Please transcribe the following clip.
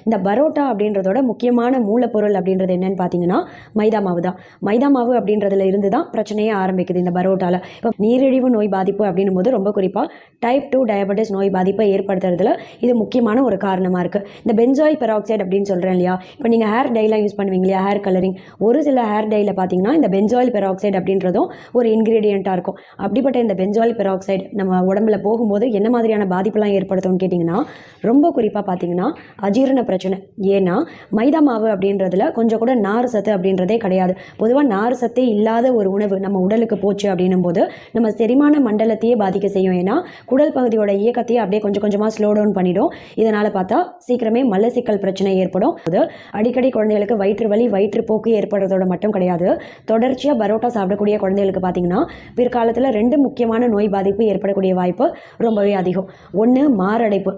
இந்த பரோட்டா அப்படின்றதோட முக்கியமான மூலப்பொருள் அப்படின்றது என்னன்னு பார்த்தீங்கன்னா மைதா மாவு தான். மைதா மாவு அப்படின்றதுல இருந்து தான் பிரச்சனையே ஆரம்பிக்குது இந்த பரோட்டாவில். இப்போ நீரிழிவு நோய் பாதிப்பு அப்படின்னும் போது ரொம்ப குறிப்பாக டைப் 2 டயபெட்டிஸ் நோய் பாதிப்பை ஏற்படுத்துறதுல இது முக்கியமான ஒரு காரணமாக இருக்குது. இந்த பென்சாயில் பெராக்சைடு அப்படின்னு சொல்கிறேன் இல்லையா, இப்போ நீங்கள் ஹேர் டைலாம் யூஸ் பண்ணுவீங்க இல்லையா, ஹேர் கலரிங், ஒரு சில ஹேர் டையில் பார்த்தீங்கன்னா இந்த பென்சாயில் பெராக்சைடு அப்படின்றதும் ஒரு இன்க்ரீடியண்ட்டாக இருக்கும். அப்படிப்பட்ட இந்த பென்சாயில் பெராக்சைடு நம்ம உடம்புல போகும்போது என்ன மாதிரியான பாதிப்பெல்லாம் ஏற்படுத்தும்னு கேட்டிங்கன்னா, ரொம்ப குறிப்பாக பார்த்தீங்கன்னா அஜீரண பிரச்சனை. ஏன்னா மைதா மாவு அப்படின்றதுல கொஞ்சம் கூட நார் சத்து அப்படின்றதே கிடையாது. பொதுவாக நார் சத்தே இல்லாத ஒரு உணவு நம்ம உடலுக்கு போச்சு அப்படின்னும் போது நம்ம செரிமான மண்டலத்தையே பாதிக்க செய்யும். ஏன்னா குடல் பகுதியோட இயக்கத்தையே அப்படியே கொஞ்சம் கொஞ்சமாக ஸ்லோ டவுன் பண்ணிடும். இதனால் பார்த்தா சீக்கிரமே மலச்சிக்கல் பிரச்சனை ஏற்படும். அது அடிக்கடி குழந்தைகளுக்கு வயிற்று வலி வயிற்றுப்போக்கு ஏற்படுறதோட மட்டும் கிடையாது, தொடர்ச்சியாக பரோட்டா சாப்பிடக்கூடிய குழந்தைகளுக்கு பார்த்தீங்கன்னா பிற்காலத்தில் 2 முக்கியமான நோய் பாதிப்பு ஏற்படக்கூடிய வாய்ப்பு ரொம்பவே அதிகம். ஒன்று மாரடைப்பு.